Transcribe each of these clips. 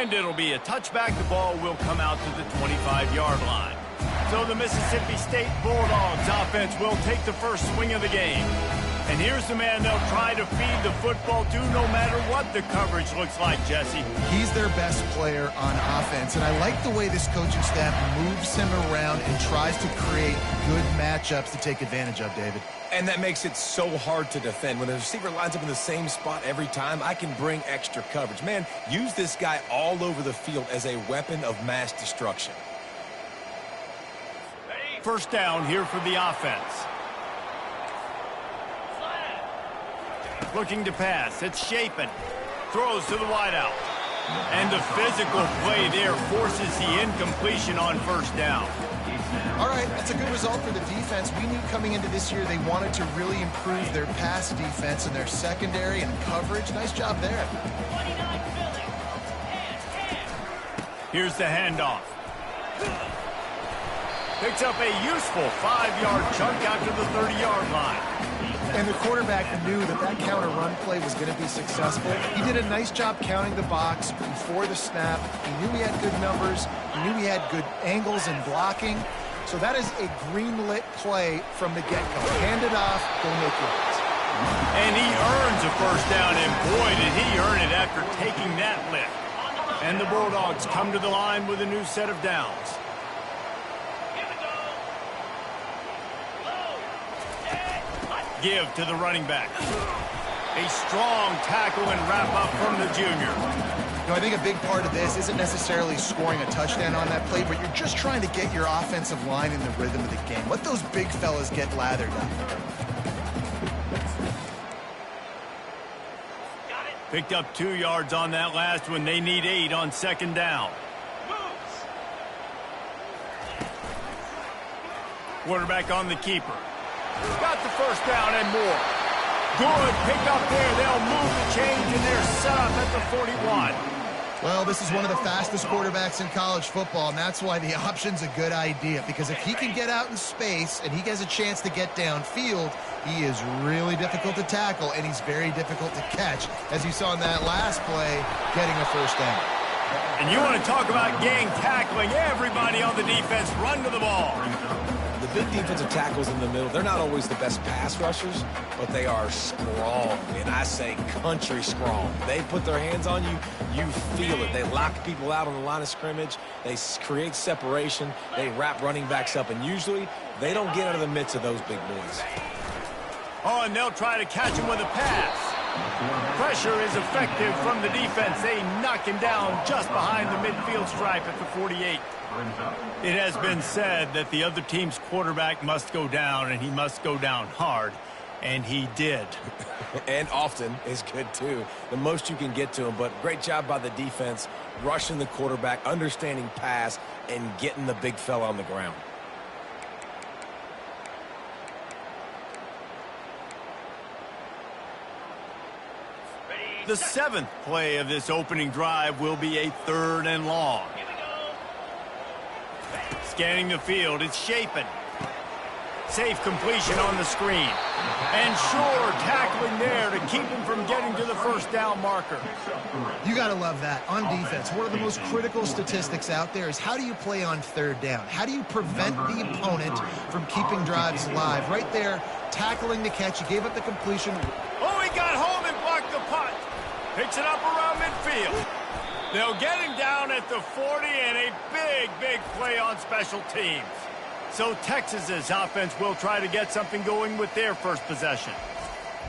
And it'll be a touchback. The ball will come out to the 25-yard line. So the Mississippi State Bulldogs offense will take the first swing of the game. And here's the man they'll try to feed the football to no matter what the coverage looks like, Jesse. He's their best player on offense, and I like the way this coaching staff moves him around and tries to create good matchups to take advantage of, David. And that makes it so hard to defend. When the receiver lines up in the same spot every time, I can bring extra coverage. Man, use this guy all over the field as a weapon of mass destruction. First down here for the offense. Looking to pass. It's Shapen. Throws to the wideout. And the physical play there forces the incompletion on first down. All right, that's a good result for the defense. We knew coming into this year they wanted to really improve their pass defense and their secondary and coverage. Nice job there. Here's the handoff. Picks up a useful 5-yard chunk out to the 30-yard line. And the quarterback knew that that counter run play was going to be successful. He did a nice job counting the box before the snap. He knew he had good numbers. He knew he had good angles and blocking. So that is a green-lit play from the get-go. Hand it off, go make yards. And he earns a first down, and boy, did he earn it after taking that lift. And the Bulldogs come to the line with a new set of downs. Give to the running back. A strong tackle and wrap-up from the junior. You know, I think a big part of this isn't necessarily scoring a touchdown on that play, but you're just trying to get your offensive line in the rhythm of the game. Let those big fellas get lathered up. Picked up 2 yards on that last one. They need 8 on second down. Quarterback on the keeper. Got the first down and more. Good pick up there. They'll move the change, and they're set up at the 41. Well, this is one of the fastest quarterbacks in college football, and that's why the option's a good idea. Because if he can get out in space and he gets a chance to get downfield, he is really difficult to tackle, and he's very difficult to catch, as you saw in that last play, getting a first down. And you want to talk about gang tackling. Everybody on the defense run to the ball. The big defensive tackles in the middle, they're not always the best pass rushers, but they are strong, and I say country strong. They put their hands on you, you feel it. They lock people out on the line of scrimmage. They create separation. They wrap running backs up, and usually they don't get out of the midst of those big boys. Oh, and they'll try to catch him with a pass. Pressure is effective from the defense. They knock him down just behind the midfield stripe at the 48. It has been said that the other team's quarterback must go down, and he must go down hard, and he did. And often is good, too. The most you can get to him, but great job by the defense, rushing the quarterback, understanding pass, and getting the big fella on the ground. The 7th play of this opening drive will be a 3rd and long. Scanning the field, it's Shapen. Safe completion on the screen. And sure tackling there to keep him from getting to the first down marker. You got to love that. On defense, one of the most critical statistics out there is how do you play on 3rd down? How do you prevent the opponent from keeping drives alive? Right there, tackling the catch. He gave up the completion. Oh, he got home and blocked the punt. Picks it up around midfield. They'll get him down at the 40, and a big play on special teams. So Texas's offense will try to get something going with their first possession.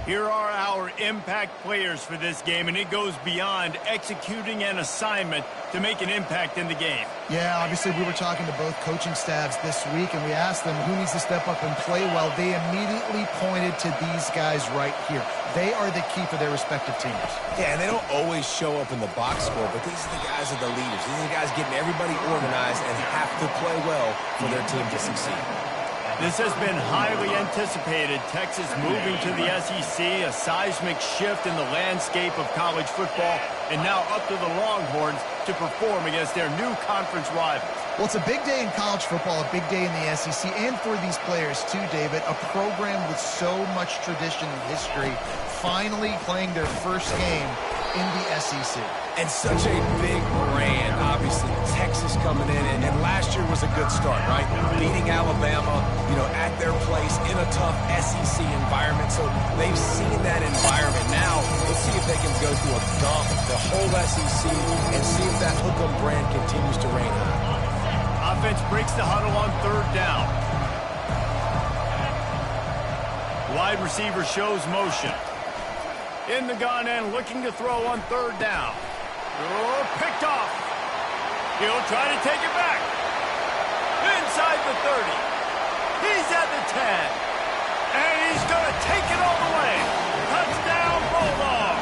Here are our impact players for this game, and it goes beyond executing an assignment to make an impact in the game. Yeah, obviously we were talking to both coaching staffs this week, and we asked them who needs to step up and play well. They immediately pointed to these guys right here. They are the key for their respective teams. Yeah, and they don't always show up in the box score, but these are the guys that are the leaders. These are the guys getting everybody organized and have to play well for their team to succeed. This has been highly anticipated. Texas moving to the SEC, a seismic shift in the landscape of college football, and now up to the Longhorns to perform against their new conference rivals. Well, it's a big day in college football, a big day in the SEC, and for these players too, David. A program with so much tradition and history finally playing their first game in the SEC. And such a big brand, obviously. Texas coming in, and last year was a good start, right? Beating Alabama, at their place in a tough SEC environment. So they've seen that environment. Now, let's see if they can go through a dump, the whole SEC, and see if that hook-em brand continues to reign high. Offense breaks the huddle on 3rd down. Wide receiver shows motion. In the gun and looking to throw on 3rd down. Oh, picked off. He'll try to take it back. Inside the 30. He's at the 10. And he's going to take it all the way. Touchdown, Bulldog.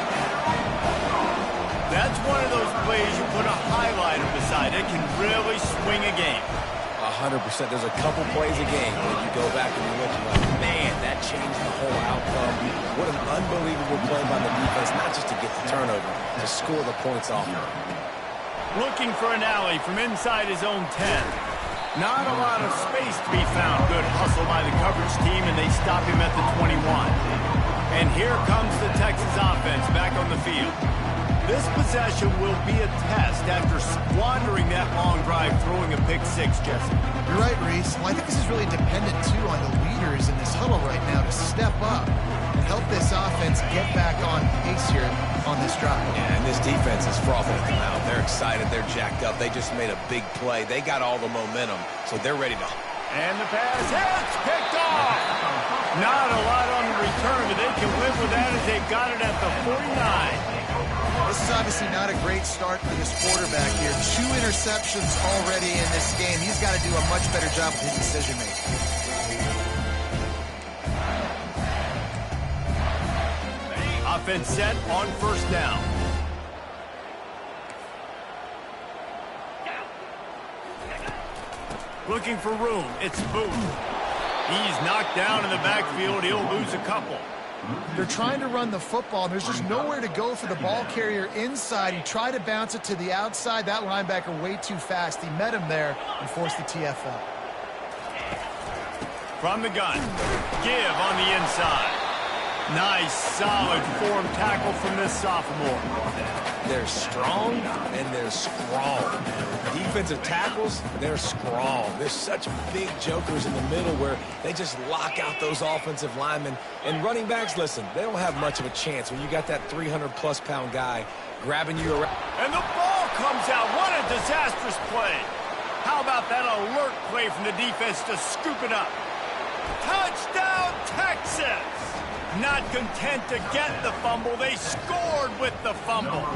That's one of those plays you put a highlighter beside. It can really swing a game. 100%. There's a couple plays a game when you go back and you look and you're like, man, that changed the whole outcome. What an unbelievable play by the defense, not just to get the turnover, to score the points off of it. Looking for an alley from inside his own 10. Not a lot of space to be found. Good hustle by the coverage team, and they stop him at the 21. And here comes the Texas offense back on the field. This possession will be a test after squandering that long drive, throwing a pick-6, Jesse. You're right, Reese. Well, I think this is really dependent, too, on the leaders in this huddle right now to step up and help this offense get back on pace here on this drive. Yeah, and this defense is frothing at the mouth. They're excited. They're jacked up. They just made a big play. They got all the momentum, so they're ready to... And the pass hits, picked off. Not a lot on the return, but they can live with that as they got it at the 49. This is obviously not a great start for this quarterback here. 2 interceptions already in this game. He's got to do a much better job with his decision-making. Offense set on 1st down. Looking for room. It's Booth. He's knocked down in the backfield. He'll lose a couple. They're trying to run the football, and there's just nowhere to go for the ball carrier inside. He tried to bounce it to the outside. That linebacker way too fast. He met him there and forced the TFL. From the gun. Give on the inside. Nice, solid form tackle from this sophomore. They're strong and they're strong. Defensive tackles, they're strong. There's such big jokers in the middle where they just lock out those offensive linemen. And running backs, listen, they don't have much of a chance when you got that 300-plus pound guy grabbing you around. And the ball comes out. What a disastrous play. How about that alert play from the defense to scoop it up? Touchdown, Texas! Not content to get the fumble, they scored with the fumble.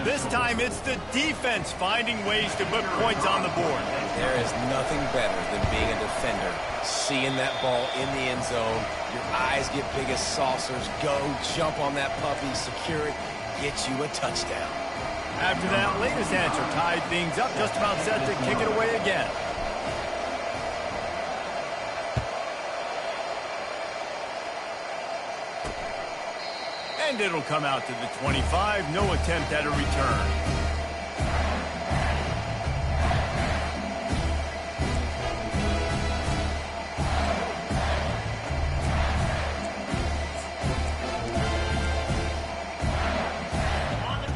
This time it's the defense finding ways to put points on the board. There is nothing better than being a defender, seeing that ball in the end zone. Your eyes get big as saucers. Go, jump on that puppy, secure it, get you a touchdown. After that latest answer tied things up, just about set to kick it away again. And it'll come out to the 25. No attempt at a return.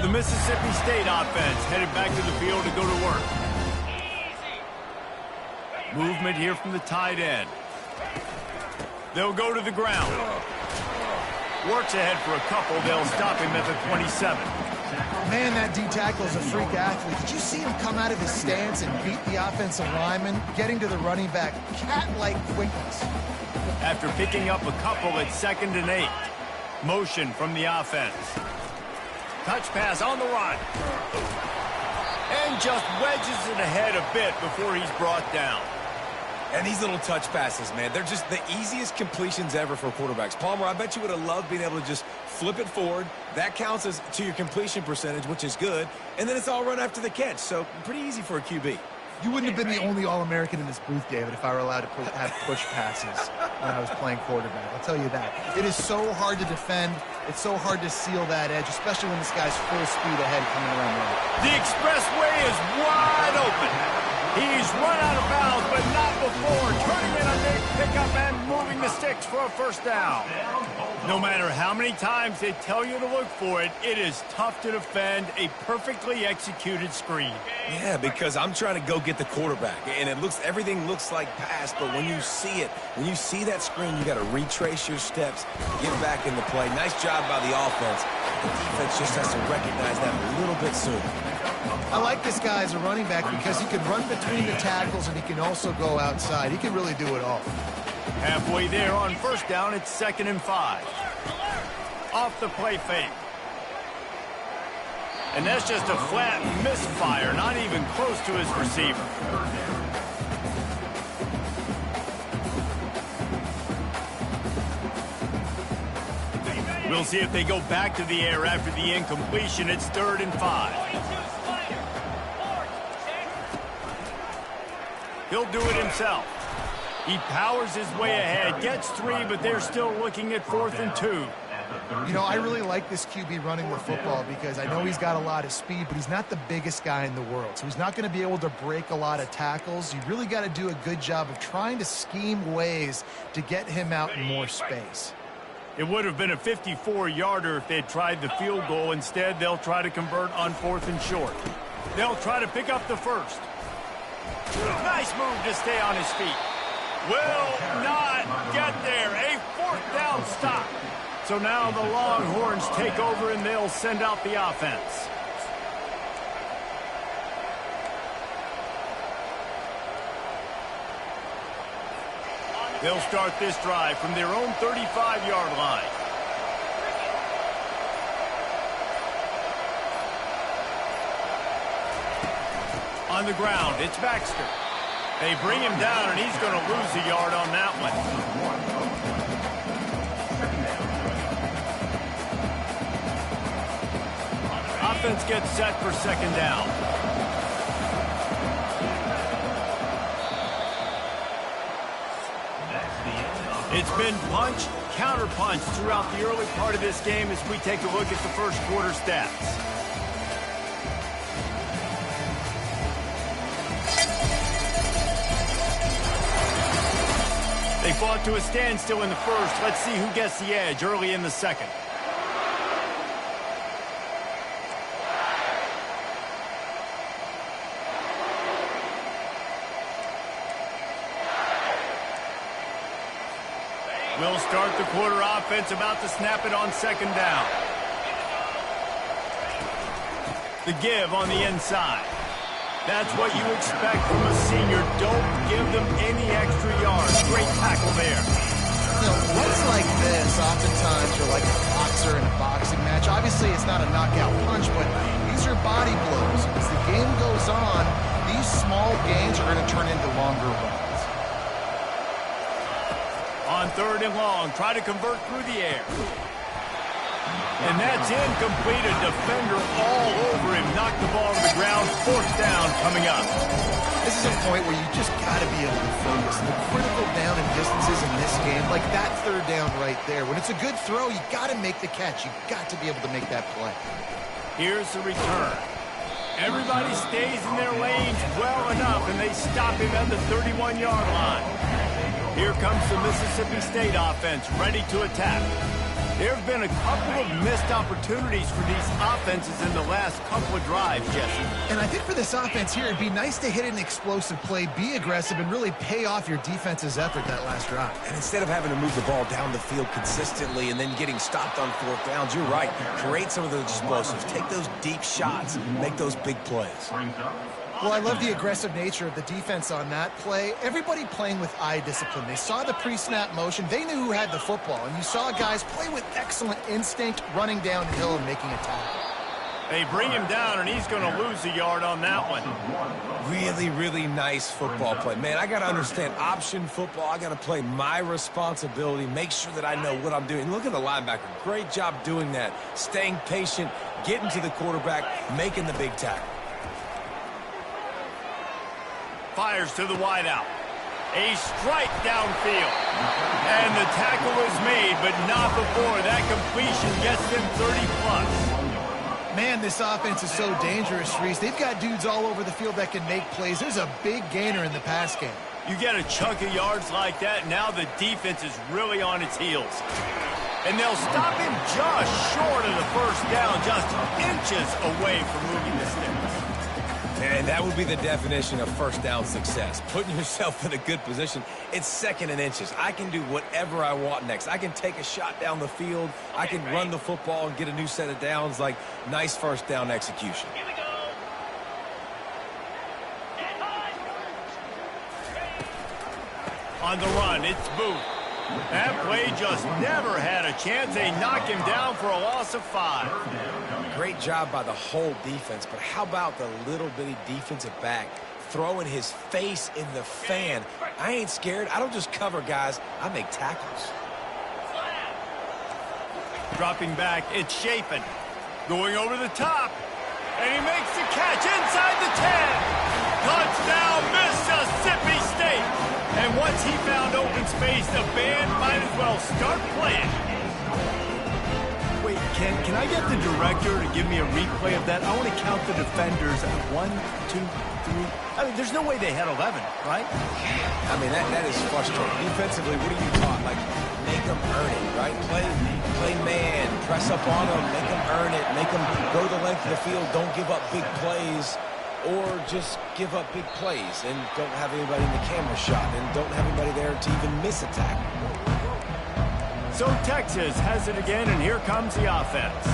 The Mississippi State offense headed back to the field to go to work. Movement here from the tight end. They'll go to the ground. Works ahead for a couple. They'll stop him at the 27. Man, that D-tackle is a freak athlete. Did you see him come out of his stance and beat the offensive lineman, getting to the running back? Cat-like quickness. After picking up a couple at 2nd and 8. Motion from the offense. Touch pass on the run. And just wedges it ahead a bit before he's brought down. And these little touch passes, man, they're just the easiest completions ever for quarterbacks. Palmer, I bet you would have loved being able to just flip it forward. That counts as to your completion percentage, which is good. And then it's all run after the catch, so pretty easy for a QB. You wouldn't have been the only All-American in this booth, David, if I were allowed to have push passes when I was playing quarterback. I'll tell you that. It is so hard to defend. It's so hard to seal that edge, especially when this guy's full speed ahead coming around the right. The expressway is wide open. He's run out of bounds, but not before turning in a big pickup and moving the sticks for a first down. No matter how many times they tell you to look for it, it is tough to defend a perfectly executed screen. Yeah, because I'm trying to go get the quarterback, and everything looks like pass, but when you see it, when you see that screen, you got to retrace your steps, get back in the play. Nice job by the offense. The defense just has to recognize that a little bit sooner. I like this guy as a running back because he can run between the tackles and he can also go outside. He can really do it all. Halfway there on first down, it's 2nd and 5. Off the play fake. And that's just a flat misfire, not even close to his receiver. We'll see if they go back to the air after the incompletion. It's 3rd and 5. He'll do it himself. He powers his way ahead, gets 3, but they're still looking at 4th and 2. You know, I really like this QB running the football because I know he's got a lot of speed, but he's not the biggest guy in the world. So he's not going to be able to break a lot of tackles. You really got to do a good job of trying to scheme ways to get him out in more space. It would have been a 54-yarder if they'd tried the field goal. Instead, they'll try to convert on 4th and short. They'll try to pick up the first. Nice move to stay on his feet. Will not get there. A 4th down stop. So now the Longhorns take over and they'll send out the offense. They'll start this drive from their own 35-yard line. On the ground, it's Baxter. They bring him down, and he's going to lose a yard on that one. Offense gets set for 2nd down. It's been punch, counter punch throughout the early part of this game as we take a look at the first quarter stats. They fought to a standstill in the first. Let's see who gets the edge early in the second. We'll start the quarter offense, about to snap it on 2nd down. The give on the inside. That's what you expect from a senior. Don't give them any extra yards. Great tackle there. You know, runs like this oftentimes are like a boxer in a boxing match. Obviously, it's not a knockout punch, but these are body blows. As the game goes on, these small gains are going to turn into longer runs. On 3rd and long, try to convert through the air. And that's incomplete. A defender all over him. Knocked the ball to the ground. 4th down coming up. This is a point where you just got to be able to focus. The critical down and distances in this game, like that 3rd down right there. When it's a good throw, you got to make the catch. You got to be able to make that play. Here's the return. Everybody stays in their lanes well enough, and they stop him at the 31-yard line. Here comes the Mississippi State offense, ready to attack. There have been a couple of missed opportunities for these offenses in the last couple of drives, Jesse. And I think for this offense here, it'd be nice to hit an explosive play, be aggressive, and really pay off your defense's effort that last drive. And instead of having to move the ball down the field consistently and then getting stopped on 4th downs, you're right. Create some of those explosives. Take those deep shots. Make those big plays. Well, I love the aggressive nature of the defense on that play. Everybody playing with eye discipline. They saw the pre-snap motion. They knew who had the football. And you saw guys play with excellent instinct, running downhill and making a tackle. They bring him down, and he's going to lose a yard on that one. Really, really nice football play. Man, I got to understand option football. I got to play my responsibility, make sure that I know what I'm doing. Look at the linebacker. Great job doing that. Staying patient, getting to the quarterback, making the big tackle. Fires to the wideout. A strike downfield. And the tackle is made, but not before that completion gets them 30+. Man, this offense is so dangerous, Reese. They've got dudes all over the field that can make plays. There's a big gainer in the pass game. You get a chunk of yards like that, now the defense is really on its heels. And they'll stop him just short of the first down, just inches away from moving the sticks. And that would be the definition of first down success. Putting yourself in a good position. It's second and inches. I can do whatever I want next. I can take a shot down the field. I can run the football and get a new set of downs. Like, nice first down execution. Here we go. On the run, it's Booth. That play just never had a chance. They knock him down for a loss of 5. Great job by the whole defense, but how about the little bitty defensive back throwing his face in the fan? I ain't scared. I don't just cover guys. I make tackles. Dropping back, it's Chapin. Going over the top. And he makes the catch inside the 10. Touchdown, Mississippi State. And once he found open space, the band might as well start playing. Wait, can I get the director to give me a replay of that? I want to count the defenders at 1, 2, 3. I mean, there's no way they had 11, right? I mean, that is frustrating. Defensively, what are you taught? Like, make them earn it, right? Play man, press up on them, make them earn it, make them go the length of the field, don't give up big plays, or just give up big plays and don't have anybody in the camera shot and don't have anybody there to even miss a tackle. So Texas has it again, and here comes the offense.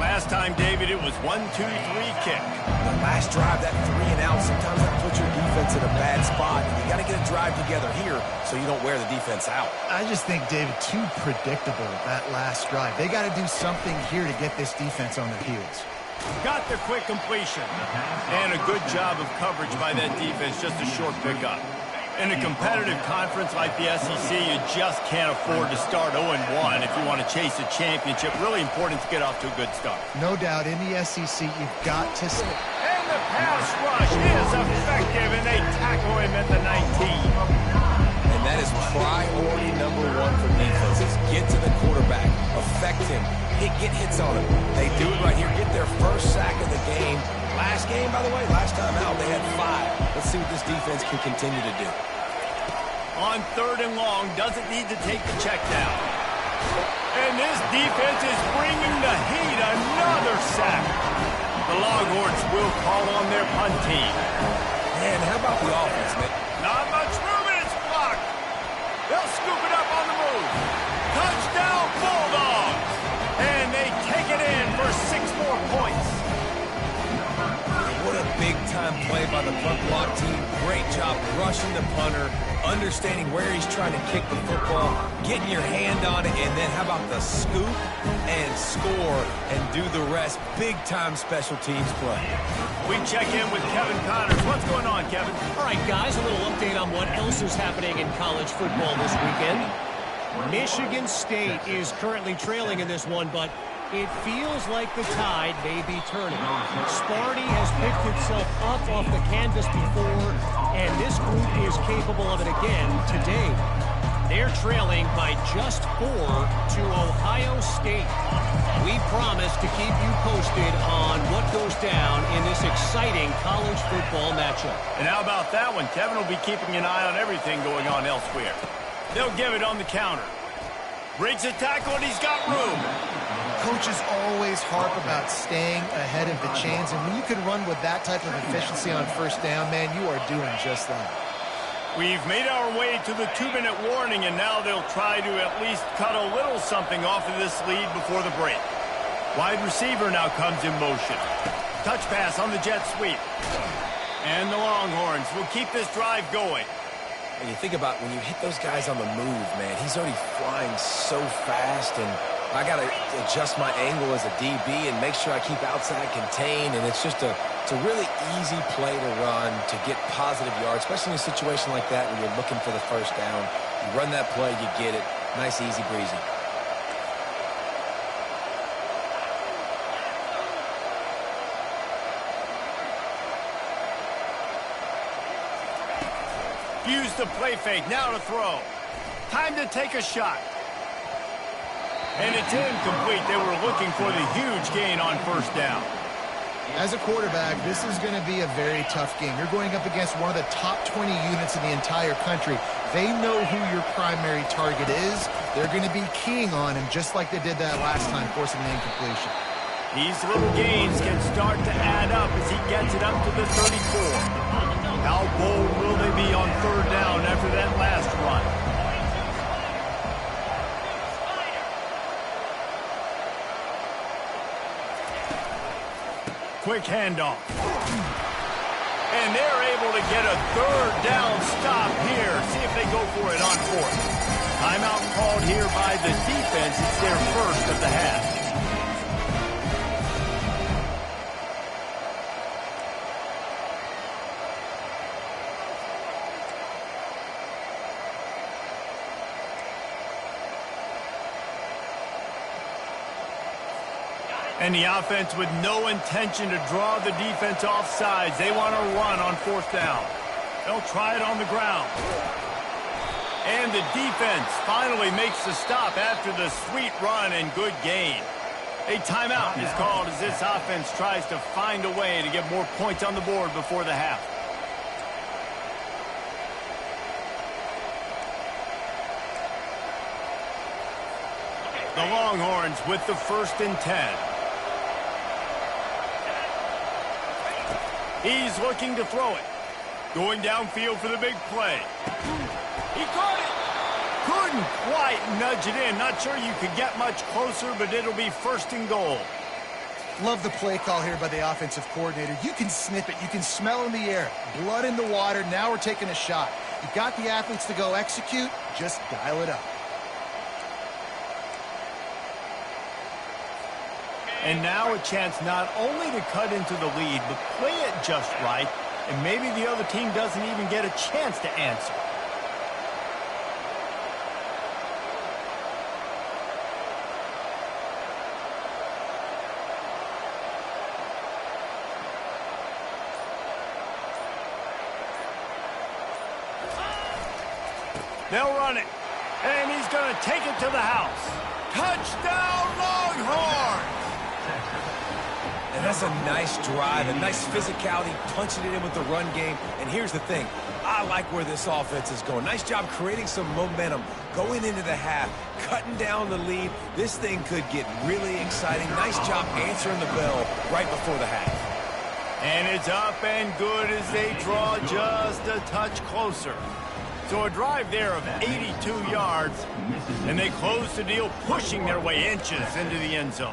Last time, David, it was 1, 2, 3 kick. The last drive, that 3 and out, sometimes that puts your defense in a bad spot. You got to get a drive together here so you don't wear the defense out. I just think, David, too predictable, that last drive. They got to do something here to get this defense on their heels. Got the quick completion. And a good job of coverage by that defense, just a short pickup. In a competitive conference like the SEC, you just can't afford to start 0-1 if you want to chase a championship. Really important to get off to a good start. No doubt, in the SEC, you've got to... And the pass rush is effective, and they tackle him at the 19. And that is priority number 1 for defenses. Get to the quarterback, affect him, get hits on him. They do it right here, get their first sack of the game. Last game, by the way, last time out, they had 5. Let's see what this defense can continue to do. On 3rd and long, doesn't need to take the check down. And this defense is bringing the heat. Another sack. The Longhorns will call on their punt team. Man, how about the offense, Nick? Not much room, and it's blocked. They'll scoop it up on the move. Touchdown, Bulldogs. And they take it in for 6 more points. What a big-time play by the punt block team. Great job rushing the punter, understanding where he's trying to kick the football, getting your hand on it, and then how about the scoop and score and do the rest. Big-time special teams play. We check in with Kevin Connors. What's going on, Kevin? All right, guys, a little update on what else is happening in college football this weekend. Michigan State is currently trailing in this one, but it feels like the tide may be turning. Sparty has picked itself up off the canvas before, and this group is capable of it again today. They're trailing by just 4 to Ohio State. We promise to keep you posted on what goes down in this exciting college football matchup. And how about that one? Kevin will be keeping an eye on everything going on elsewhere. They'll give it on the counter. Breaks a tackle, and he's got room. Coaches always harp about staying ahead of the chains, and when you can run with that type of efficiency on first down, man, you are doing just that. We've made our way to the 2-minute warning, and now they'll try to at least cut a little something off of this lead before the break. Wide receiver now comes in motion. Touch pass on the jet sweep. And the Longhorns will keep this drive going. And you think about when you hit those guys on the move, man, he's already flying so fast, and I got to adjust my angle as a DB and make sure I keep outside contained, and it's just it's a really easy play to run to get positive yards, especially in a situation like that when you're looking for the first down. You run that play, you get it. Nice, easy breezy. Use the play fake, now to throw. Time to take a shot. And it's incomplete. They were looking for the huge gain on first down. As a quarterback, this is going to be a very tough game. You're going up against one of the top 20 units in the entire country. They know who your primary target is. They're going to be keying on him just like they did that last time, forcing the incompletion. These little gains can start to add up as he gets it up to the 34. How bold will they be on third down after that last run? Quick handoff. And they're able to get a third down stop here. See if they go for it on fourth. Timeout called here by the defense. It's their first of the half. And the offense with no intention to draw the defense off sides. They want to run on fourth down. They'll try it on the ground. And the defense finally makes the stop after the sweet run and good gain. A timeout is called as this offense tries to find a way to get more points on the board before the half. The Longhorns with the 1st and 10. He's looking to throw it. Going downfield for the big play. He caught it. Couldn't quite nudge it in. Not sure you could get much closer, but it'll be 1st and goal. Love the play call here by the offensive coordinator. You can sniff it. You can smell in the air. Blood in the water. Now we're taking a shot. You've got the athletes to go execute. Just dial it up. And now a chance not only to cut into the lead, but play it just right, and maybe the other team doesn't even get a chance to answer. They'll run it, and he's going to take it to the house. Touchdown, Longhorns! And that's a nice drive, a nice physicality, punching it in with the run game. And here's the thing. I like where this offense is going. Nice job creating some momentum, going into the half, cutting down the lead. This thing could get really exciting. Nice job answering the bell right before the half. And it's up and good as they draw just a touch closer. So a drive there of 82 yards, and they close the deal, pushing their way inches into the end zone.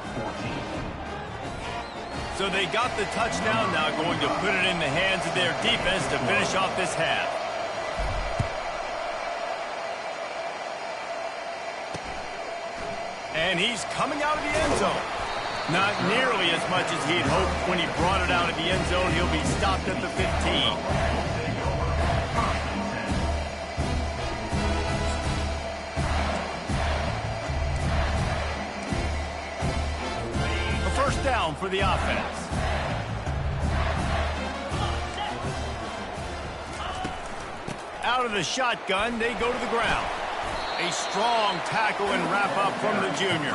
So they got the touchdown, now going to put it in the hands of their defense to finish off this half. And he's coming out of the end zone. Not nearly as much as he'd hoped when he brought it out of the end zone. He'll be stopped at the 15. First down for the offense. Out of the shotgun, they go to the ground. A strong tackle and wrap up from the junior.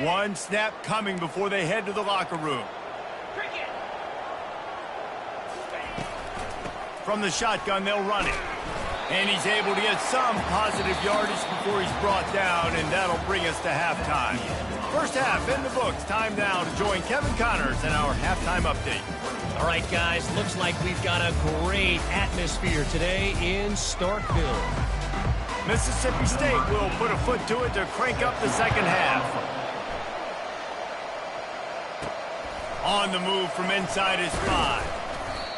One snap coming before they head to the locker room. From the shotgun, they'll run it. And he's able to get some positive yardage before he's brought down, and that'll bring us to halftime. First half in the books. Time now to join Kevin Connors in our halftime update. All right, guys, looks like we've got a great atmosphere today in Starkville. Mississippi State will put a foot to it to crank up the second half. On the move from inside his 5.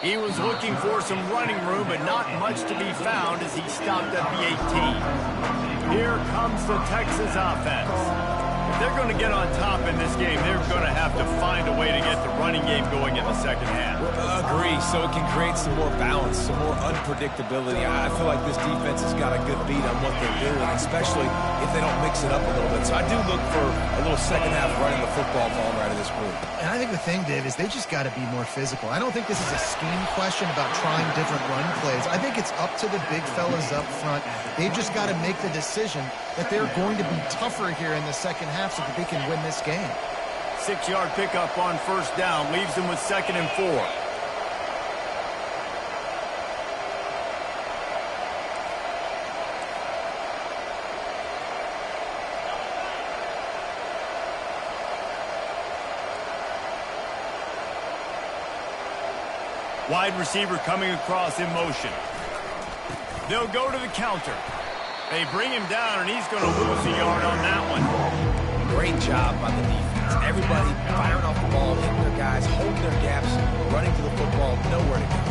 He was looking for some running room, but not much to be found as he stopped at the 18. Here comes the Texas offense. they're going to get on top in this game, they're going to have to find a way to get the running game going in the second half. Agree, so it can create some more balance, some more unpredictability. I feel like this defense has got a good beat on what they're doing, especially if they don't mix it up a little bit. So I do look for a little second half running the football ball right of this group. And I think the thing, Dave, is they just got to be more physical. I don't think this is a scheme question about trying different run plays. I think it's up to the big fellas up front. They've just got to make the decision that they're going to be tougher here in the second half so that they can win this game. 6-yard pickup on first down leaves them with 2nd and 4. Wide receiver coming across in motion. They'll go to the counter. They bring him down, and he's going to lose a yard on that one. Great job by the defense. Everybody firing off the ball, hitting their guys, holding their gaps, running to the football, nowhere to go.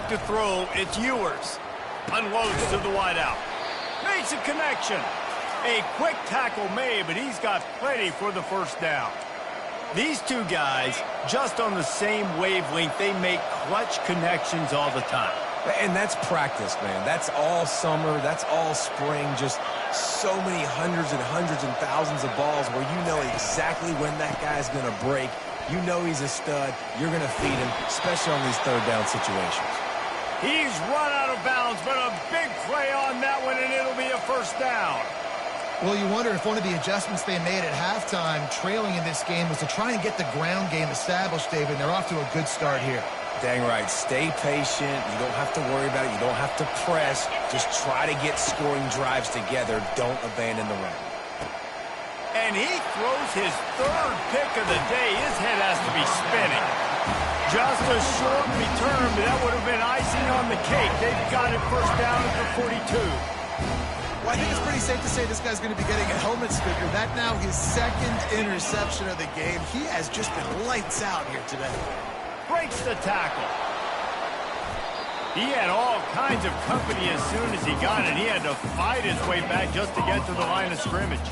To throw, it's Ewers. Unloads to the wideout. Makes a connection. A quick tackle made, but he's got plenty for the first down. These two guys, just on the same wavelength, they make clutch connections all the time. And that's practice, man. That's all summer. That's all spring. Just so many hundreds and thousands of balls where you know exactly when that guy's going to break. You know he's a stud. You're going to feed him, especially on these third down situations. He's run out of bounds, but a big play on that one, and it'll be a first down. Well, you wonder if one of the adjustments they made at halftime, trailing in this game, was to try and get the ground game established, David, and they're off to a good start here. Dang right. Stay patient. You don't have to worry about it. You don't have to press. Just try to get scoring drives together. Don't abandon the run. And he throws his 3rd pick of the day. His head has to be spinning. Just a short return, but that would have been icing on the cake. They've got it first down at the 42. Well, I think it's pretty safe to say this guy's going to be getting a helmet sticker. That now his 2nd interception of the game. He has just been lights out here today. Breaks the tackle. He had all kinds of company as soon as he got it. He had to fight his way back just to get to the line of scrimmage.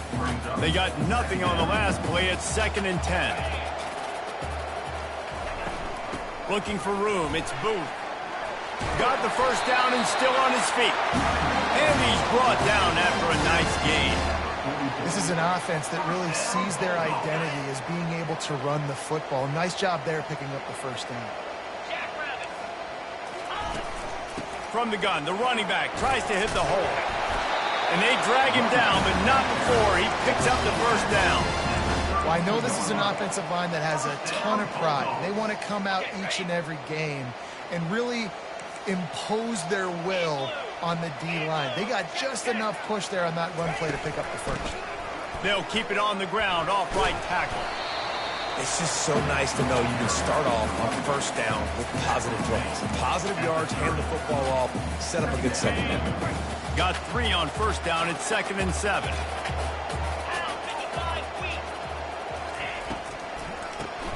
They got nothing on the last play. It's 2nd and 10. Looking for room, it's Booth. Got the first down and still on his feet. And he's brought down after a nice gain. This is an offense that really sees their identity as being able to run the football. Nice job there picking up the first down. From the gun, the running back tries to hit the hole. And they drag him down, but not before he picks up the first down. Well, I know this is an offensive line that has a ton of pride. They want to come out each and every game and really impose their will on the D-line. They got just enough push there on that run play to pick up the first. They'll keep it on the ground, off right tackle. It's just so nice to know you can start off on first down with positive plays. Positive yards, hand the football off, set up a good second down. Got 3 on first down. It's 2nd and 7.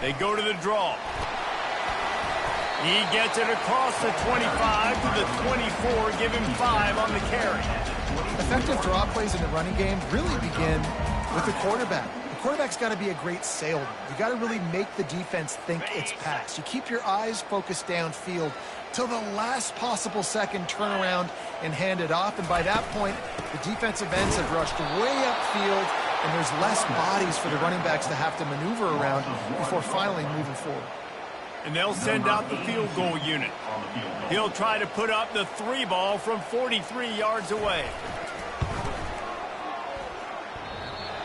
They go to the draw. He gets it across the 25 to the 24, give him 5 on the carry. Effective draw plays in the running game really begin with the quarterback. The quarterback's got to be a great salesman. You got to really make the defense think it's pass. You keep your eyes focused downfield till the last possible second, turn around and hand it off. And by that point, the defensive ends have rushed way upfield, and there's less bodies for the running backs to have to maneuver around before finally moving forward. And they'll send out the field goal unit. He'll try to put up the 3 ball from 43 yards away.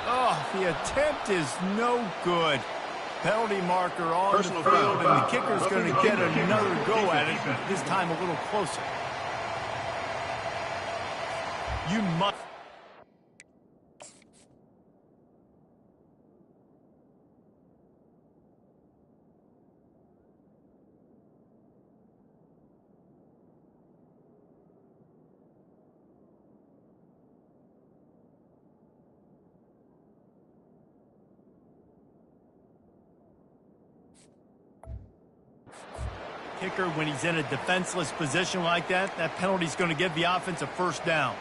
Oh, the attempt is no good. Penalty marker on the field, and the kicker's going to get another go at it, this time a little closer. You must... kicker when he's in a defenseless position like that, that penalty's going to give the offense a first down.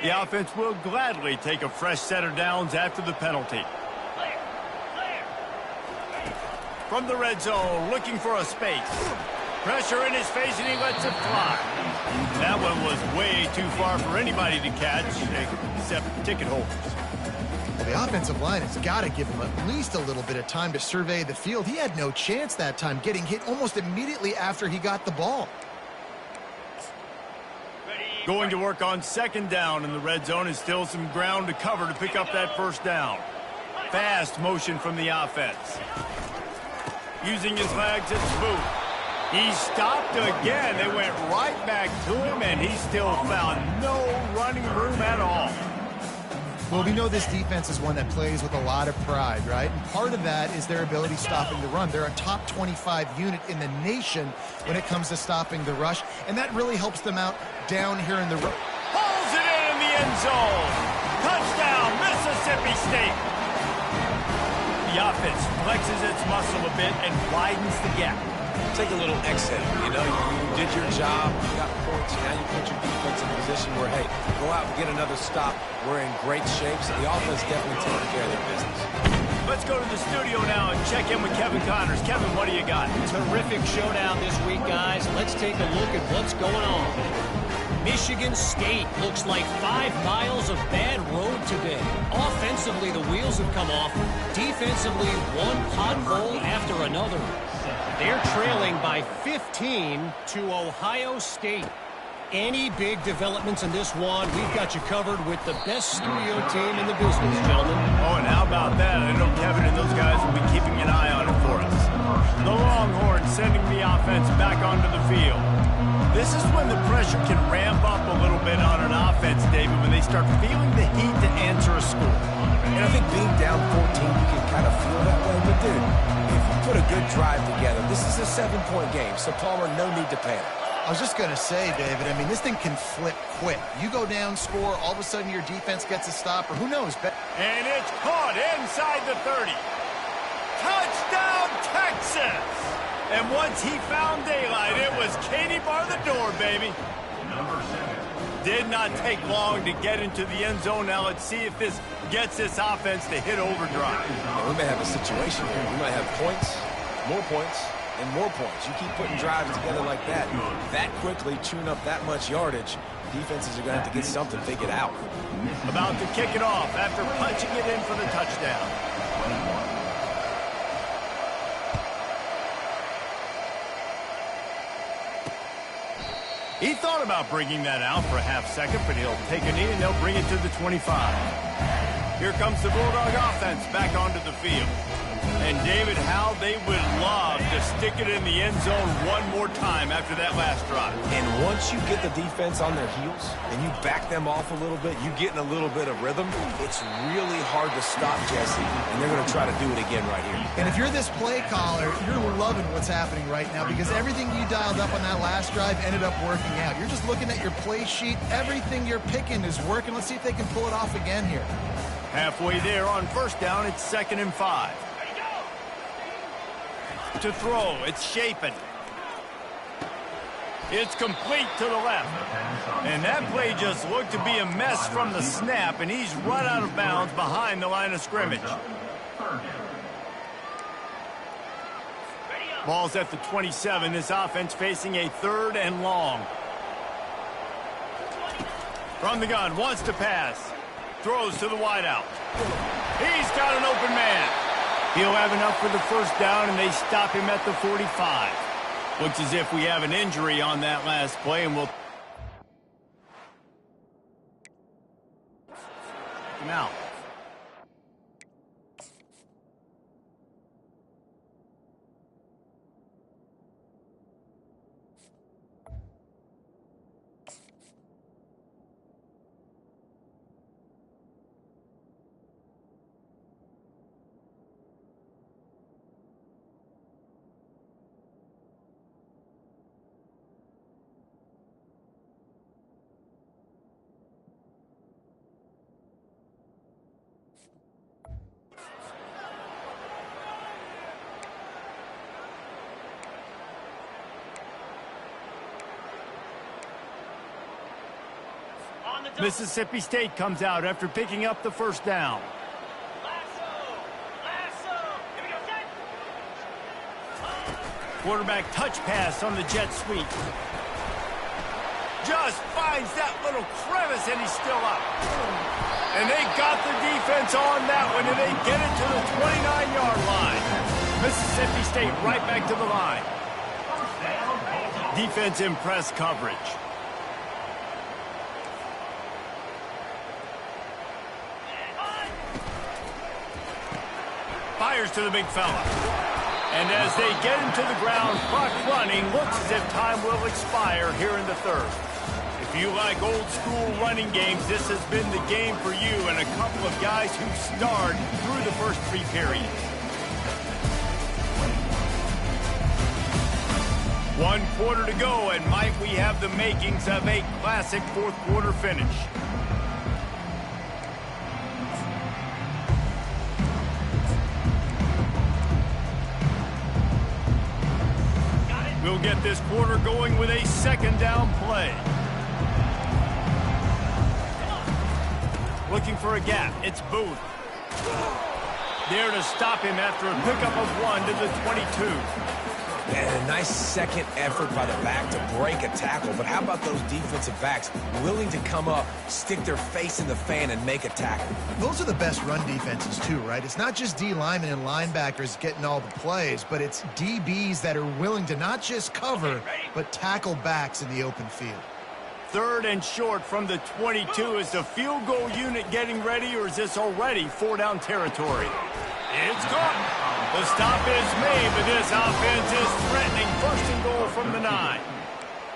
The offense will gladly take a fresh set of downs after the penalty. From the red zone, looking for a space. Pressure in his face, and he lets it fly. That one was way too far for anybody to catch, except ticket holders. Well, the offensive line has got to give him at least a little bit of time to survey the field. He had no chance that time, getting hit almost immediately after he got the ball. Going to work on second down in the red zone, and still some ground to cover to pick up that first down. Fast motion from the offense. Using his legs, it's Boot. He stopped again. They went right back to him, and he still found no running room at all. Well, we know this defense is one that plays with a lot of pride, right? And part of that is their ability stopping the run. They're a top 25 unit in the nation when it comes to stopping the rush, and that really helps them out down here in the run. Pulls it in the end zone. Touchdown, Mississippi State. The offense flexes its muscle a bit and widens the gap. Take a little exit. You know, you did your job, you got points, now you put your defense in a position where, hey, go out and get another stop. We're in great shape, so the offense definitely taking care of their business. Let's go to the studio now and check in with Kevin Connors. Kevin, what do you got? Terrific showdown this week, guys. Let's take a look at what's going on. Michigan State looks like 5 miles of bad road today. Offensively, the wheels have come off. Defensively, one pothole after another. They're trailing by 15 to Ohio State. Any big developments in this one, we've got you covered with the best studio team in the business, gentlemen. Oh, and how about that? I know Kevin and those guys will be keeping an eye on it for us. The Longhorns sending the offense back onto the field. This is when the pressure can ramp up a little bit on an offense, David, when they start feeling the heat to answer a score. And I think being down 14, you can kind of feel that way. But, dude, if you put a good drive together, this is a 7-point game, so Palmer, no need to panic. I was just going to say, David, I mean, this thing can flip quick. You go down, score, all of a sudden your defense gets a stop, or who knows. And it's caught inside the 30. Touchdown, Texas! And once he found daylight, it was Katie bar the door, baby. Did not take long to get into the end zone. Now let's see if this gets this offense to hit overdrive. Yeah, we may have a situation here. We might have points, and more points. You keep putting drives together like that quickly, chewing up that much yardage, defenses are going to have to get something figured out. About to kick it off after punching it in for the touchdown. He thought about bringing that out for a half second, but he'll take a knee and they'll bring it to the 25. Here comes the Bulldog offense back onto the field. And David, how they would love to stick it in the end zone one more time after that last drive. And once you get the defense on their heels and you back them off a little bit, you get in a little bit of rhythm, it's really hard to stop Jesse, and they're going to try to do it again right here. And if you're this play caller, you're loving what's happening right now because everything you dialed up on that last drive ended up working out. You're just looking at your play sheet. Everything you're picking is working. Let's see if they can pull it off again here. Halfway there on first down, it's 2nd and 5. To throw, it's Shapen. It's complete to the left. And that play just looked to be a mess from the snap, and he's run out of bounds behind the line of scrimmage. Ball's at the 27. This offense facing a 3rd and long. From the gun, wants to pass. Throws to the wideout. He's got an open man. He'll have enough for the first down, and they stop him at the 45. Looks as if we have an injury on that last play, and we'll take him out. Mississippi State comes out after picking up the first down. Quarterback touch pass on the jet sweep. Just finds that little crevice, and he's still up. And they got the defense on that one, and they get it to the 29-yard line. Mississippi State right back to the line. Defense in press coverage. Fires to the big fella. And as they get him to the ground, clock running, looks as if time will expire here in the third. If you like old school running games, this has been the game for you and a couple of guys who starred through the first three periods. 1 quarter to go, and might we have the makings of a classic fourth quarter finish. We'll get this quarter going with a second down play. Looking for a gap. It's Booth. There to stop him after a pickup of 1 to the 22. And a nice second effort by the back to break a tackle. But how about those defensive backs willing to come up, stick their face in the fan, and make a tackle? Those are the best run defenses, too, right? It's not just D linemen and linebackers getting all the plays, but it's DBs that are willing to not just cover, but tackle backs in the open field. Third and short from the 22. Is the field goal unit getting ready, or is this already 4-down territory? It's gone. The stop is made, but this offense is threatening. First and goal from the 9.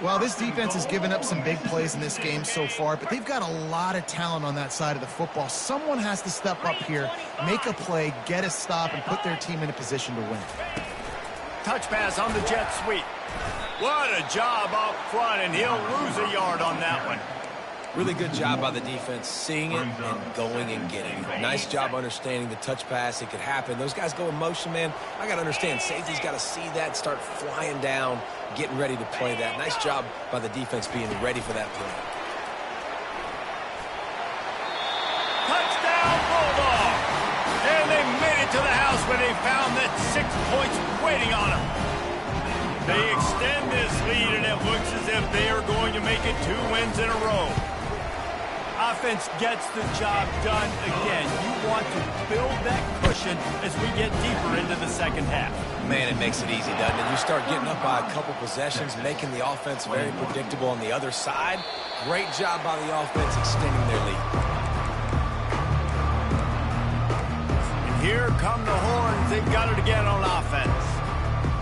Well, this defense has given up some big plays in this game so far, but they've got a lot of talent on that side of the football. Someone has to step up here, make a play, get a stop, and put their team in a position to win. Touch pass on the jet sweep. What a job up front, and he'll lose a yard on that one. Really good job by the defense, seeing it and going and getting it. Nice job understanding the touch pass. It could happen. Those guys go in motion, man. I got to understand, safety's got to see that, start flying down, getting ready to play that. Nice job by the defense being ready for that play. Touchdown, Bulldog! And they made it to the house when they found that 6 points waiting on them. They extend this lead, and it looks as if they are going to make it 2 wins in a row. Offense gets the job done again. You want to build that cushion as we get deeper into the second half. Man, it makes it easy, doesn't it? You start getting up by a couple possessions, making the offense very predictable on the other side. Great job by the offense extending their lead. And here come the horns. They've got it again on offense.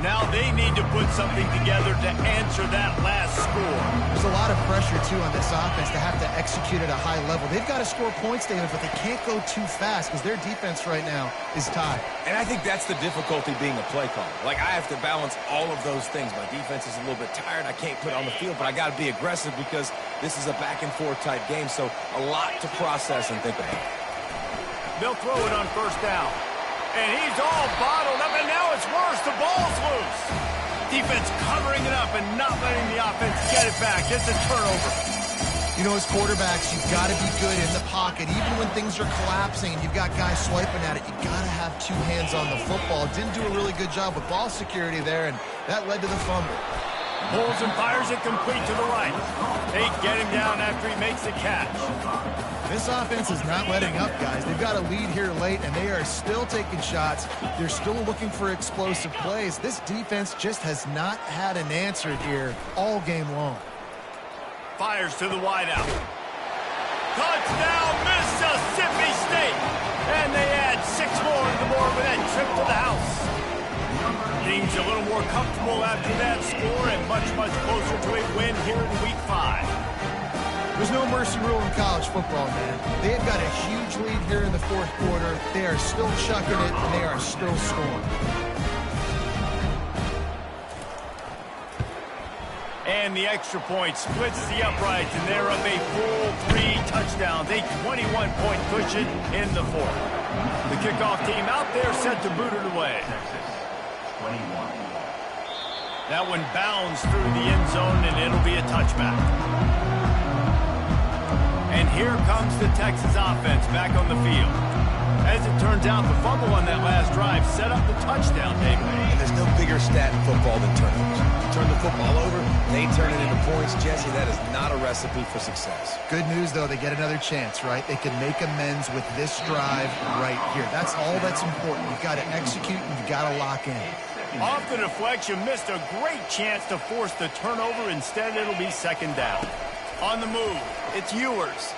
Now they need to put something together to answer that last score. There's a lot of pressure, too, on this offense to have to execute at a high level. They've got to score points, David, but they can't go too fast because their defense right now is tied. And I think that's the difficulty being a play caller. Like, I have to balance all of those things. My defense is a little bit tired. I can't put it on the field, but I got to be aggressive because this is a back-and-forth type game, so a lot to process and think about. They'll throw it on first down. And he's all bottled up, and now it's worse. The ball's loose. Defense covering it up and not letting the offense get it back. It's a turnover. You know, as quarterbacks, you've got to be good in the pocket. Even when things are collapsing and you've got guys swiping at it, you've got to have 2 hands on the football. Didn't do a really good job with ball security there, and that led to the fumble. Pulls and fires it complete to the right. They get him down after he makes the catch. This offense is not letting up, guys. They've got a lead here late, and they are still taking shots. They're still looking for explosive plays. This defense just has not had an answer here all game long. Fires to the wideout. Touchdown, Mississippi State! And they add 6 more to the board with that trip to the house. Team's a little more comfortable after that score and much, much closer to a win here in Week 5. There's no mercy rule in college football, man. They have got a huge lead here in the fourth quarter. They are still chucking it, and they are still scoring. And the extra point splits the uprights, and they're up a full 3 touchdowns, a 21-point cushion in the fourth. The kickoff team out there set to boot it away. That one bounds through the end zone, and it'll be a touchback. And here comes the Texas offense back on the field. As it turns out, the fumble on that last drive set up the touchdown, David. And there's no bigger stat in football than turnovers. Turn the football over, they turn it into points. Jesse, that is not a recipe for success. Good news, though, they get another chance, right? They can make amends with this drive right here. That's all that's important. You've got to execute and you've got to lock in. Off the deflection, missed a great chance to force the turnover. Instead, it'll be second down. On the move, it's Ewers.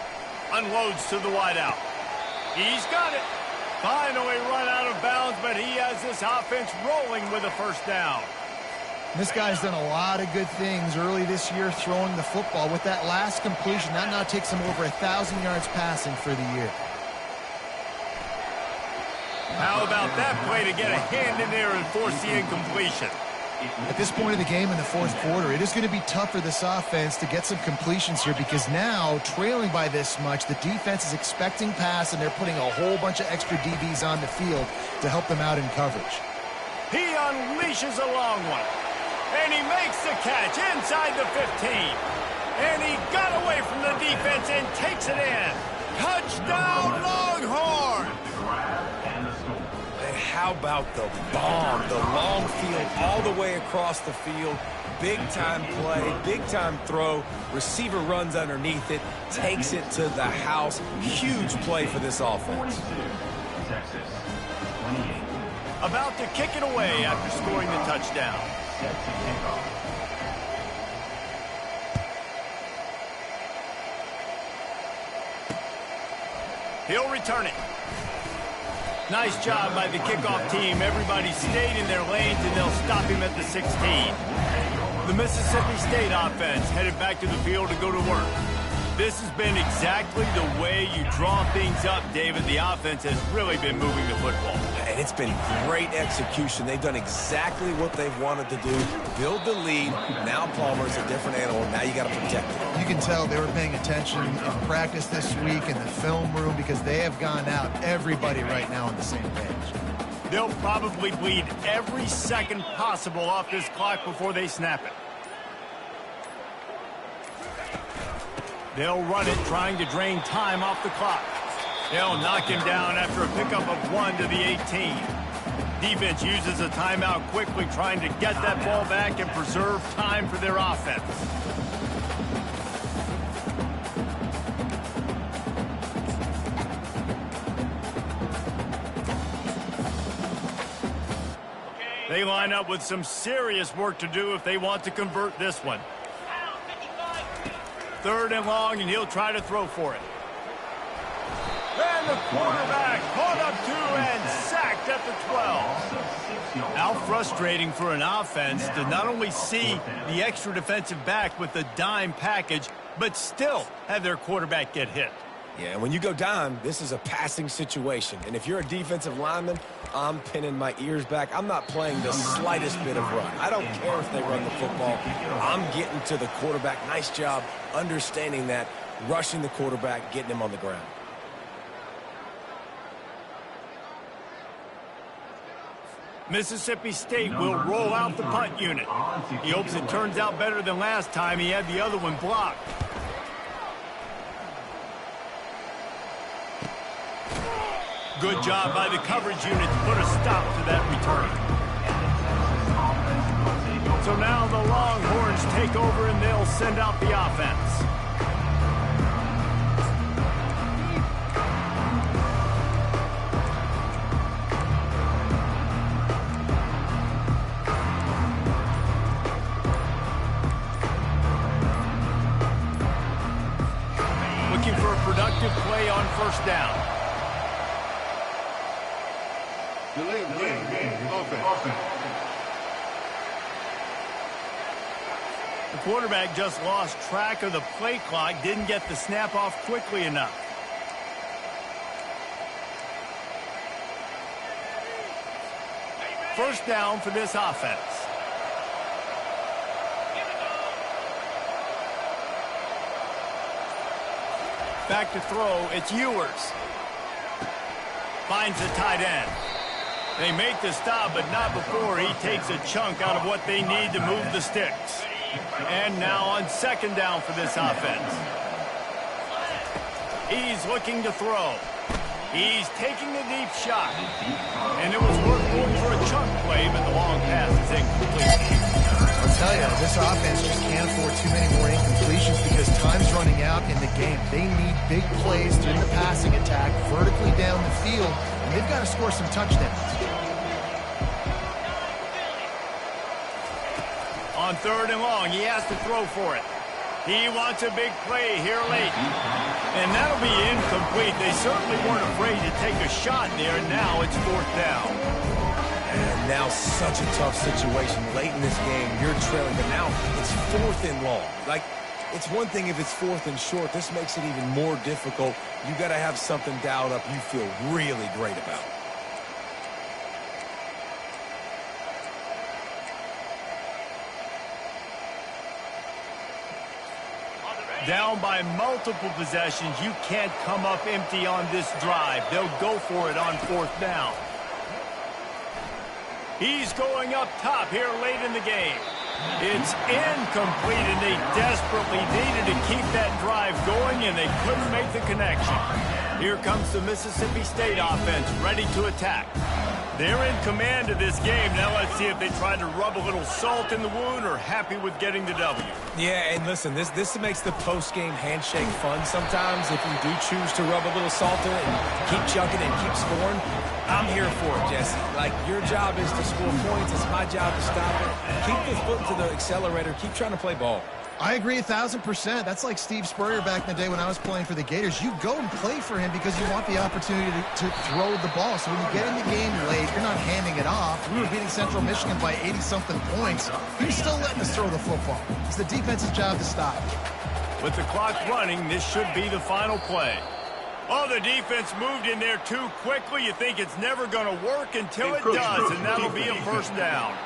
Unloads to the wideout. He's got it. Finally run out of bounds, but he has this offense rolling with a first down. This guy's done a lot of good things early this year throwing the football. With that last completion, that now takes him over 1,000 yards passing for the year. How about that play to get a hand in there and force the incompletion? At this point of the game in the fourth quarter, it is going to be tough for this offense to get some completions here because now, trailing by this much, the defense is expecting pass and they're putting a whole bunch of extra DBs on the field to help them out in coverage. He unleashes a long one. And he makes the catch inside the 15. And he got away from the defense and takes it in. Touchdown, Longhorn! And how about the bomb, the long field all the way across the field? Big-time play, big-time throw. Receiver runs underneath it, takes it to the house. Huge play for this offense. About to kick it away after scoring the touchdown. He'll return it. Nice job by the kickoff team. Everybody stayed in their lanes, and they'll stop him at the 16. The Mississippi State offense headed back to the field to go to work. This has been exactly the way you draw things up, David. The offense has really been moving the football. And it's been great execution. They've done exactly what they've wanted to do. Build the lead. Now Palmer's a different animal. Now you got to protect it. You can tell they were paying attention in practice this week in the film room because they have gone out, everybody right now on the same page. They'll probably bleed every second possible off this clock before they snap it. They'll run it, trying to drain time off the clock. They'll knock him down after a pickup of 1 to the 18. Defense uses a timeout quickly, trying to get that ball back and preserve time for their offense. They line up with some serious work to do if they want to convert this one. 3rd and long, and he'll try to throw for it. And the quarterback caught up to and sacked at the 12. How frustrating for an offense to not only see the extra defensive back with the dime package, but still have their quarterback get hit. Yeah, when you go dime, this is a passing situation. And if you're a defensive lineman, I'm pinning my ears back. I'm not playing the slightest bit of run. I don't care if they run the football. I'm getting to the quarterback. Nice job understanding that, rushing the quarterback, getting him on the ground. Mississippi State will roll out the punt unit. He hopes it turns out better than last time. He had the other one blocked. Good job by the coverage unit to put a stop to that return. So now the Longhorns take over and they'll send out the offense. Looking for a productive play on first down. The quarterback just lost track of the play clock, didn't get the snap off quickly enough. First down for this offense. Back to throw, it's Ewers. Finds the tight end. They make the stop, but not before he takes a chunk out of what they need to move the sticks. And now on second down for this offense. He's looking to throw. He's taking the deep shot. And it was worth going for a chunk play, but the long pass is incomplete. I'll tell you, this offense just can't afford too many more incompletions because time's running out in the game. They need big plays through the passing attack, vertically down the field, and they've got to score some touchdowns. On 3rd and long, he has to throw for it. He wants a big play here late. And that'll be incomplete. They certainly weren't afraid to take a shot there. Now it's 4th down. And now such a tough situation late in this game. You're trailing, but now it's 4th and long. Like, it's one thing if it's 4th and short. This makes it even more difficult. You got to have something dialed up you feel really great about. Down by multiple possessions, you can't come up empty on this drive. They'll go for it on 4th down. He's going up top here late in the game. It's incomplete, and they desperately needed to keep that drive going, and they couldn't make the connection. Here comes the Mississippi State offense, ready to attack. They're in command of this game. Now let's see if they try to rub a little salt in the wound or happy with getting the W. Yeah, and listen, this makes the post-game handshake fun sometimes. If you do choose to rub a little salt in it and keep chucking and keep scoring, I'm here for it, Jesse. Like, your job is to score points. It's my job to stop it. Keep the foot to the accelerator. Keep trying to play ball. I agree 1,000%. That's like Steve Spurrier back in the day when I was playing for the Gators. You go and play for him because you want the opportunity to throw the ball. So when you get in the game late, you're not handing it off. We were beating Central Michigan by 80-something points. You're still letting us throw the football. It's the defense's job to stop. With the clock running, this should be the final play. Oh, the defense moved in there too quickly. You think it's never going to work until it does, and that'll be a 1st down.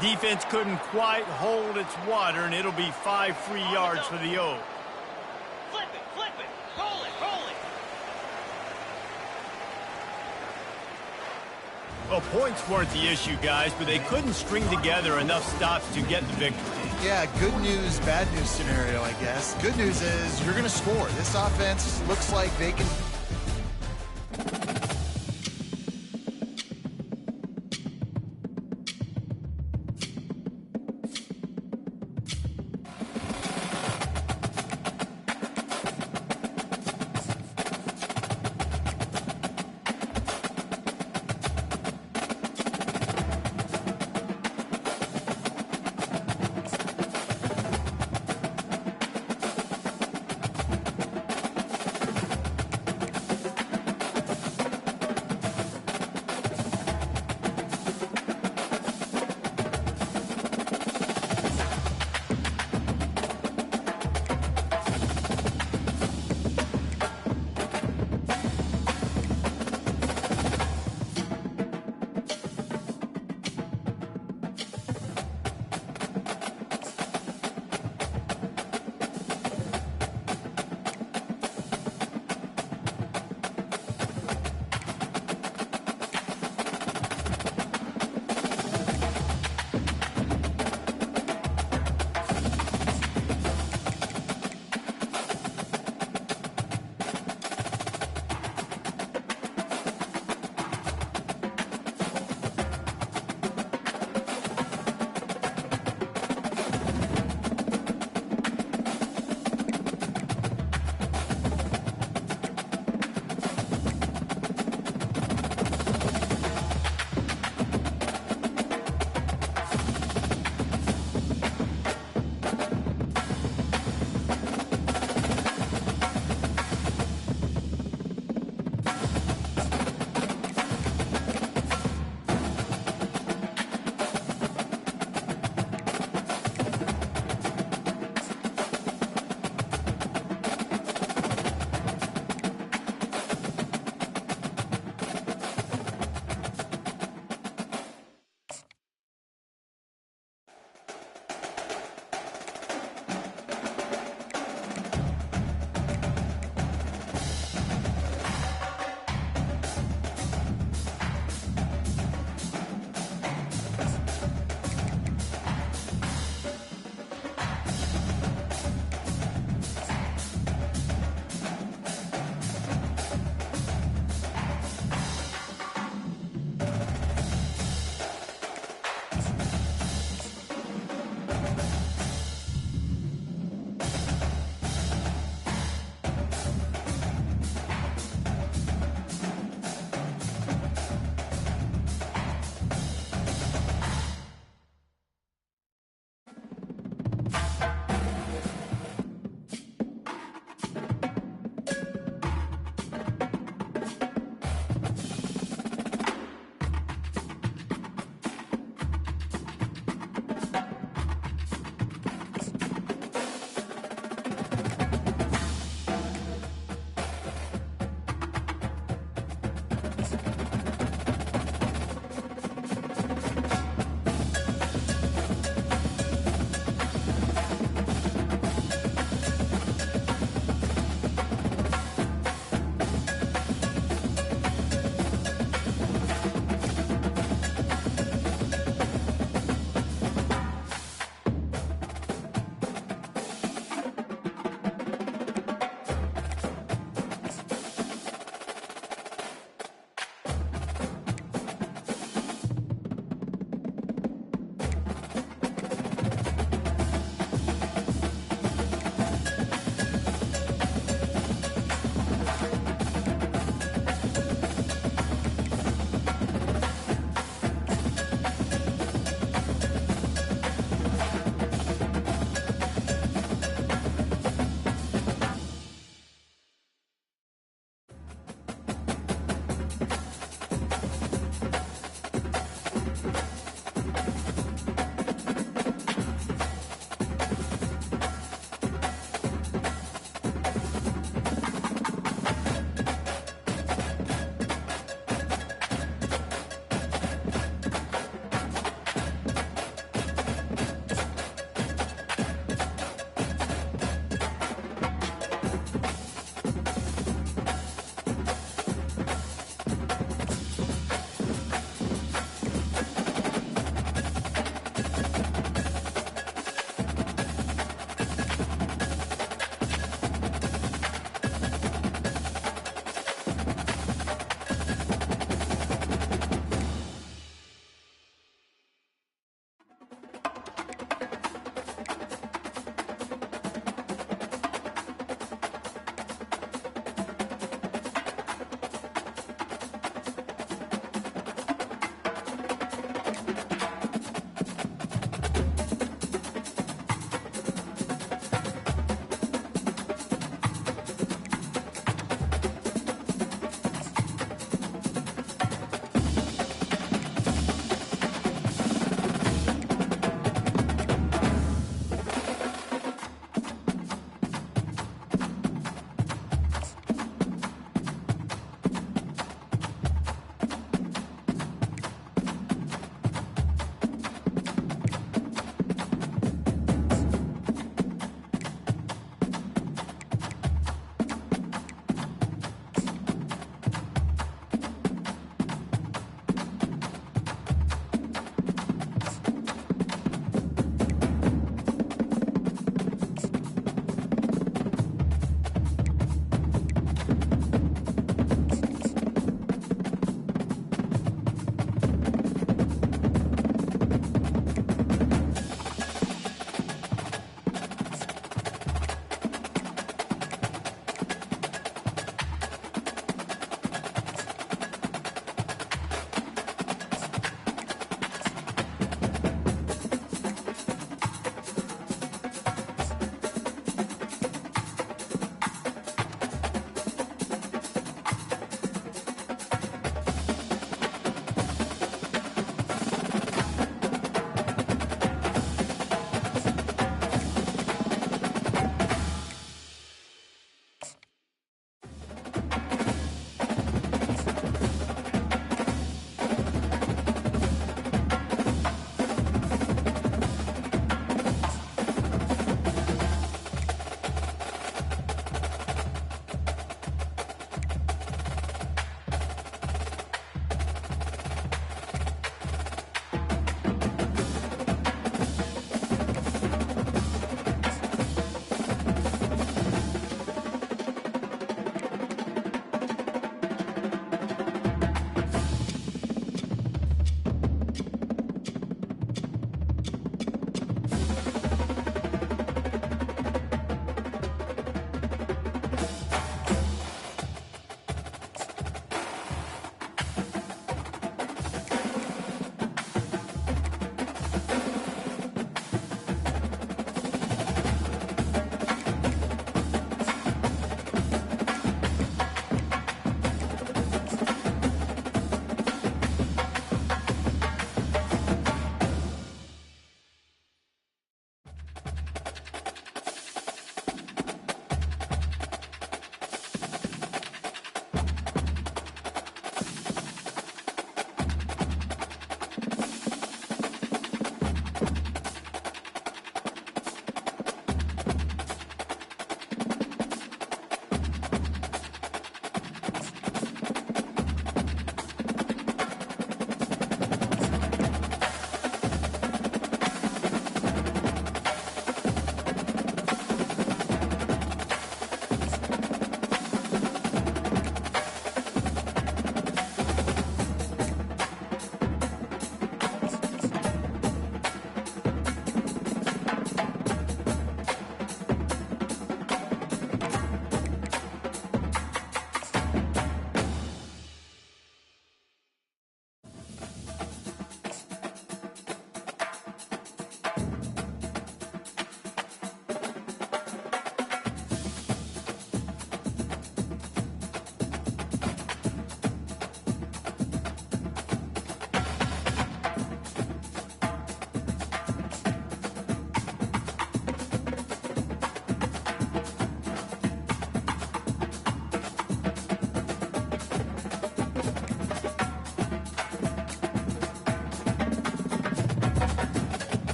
Defense couldn't quite hold its water, and it'll be 5 free yards for the O. Flip it, roll it. Well, points weren't the issue, guys, but they couldn't string together enough stops to get the victory. Yeah, good news, bad news scenario, I guess. Good news is you're going to score. This offense looks like they can...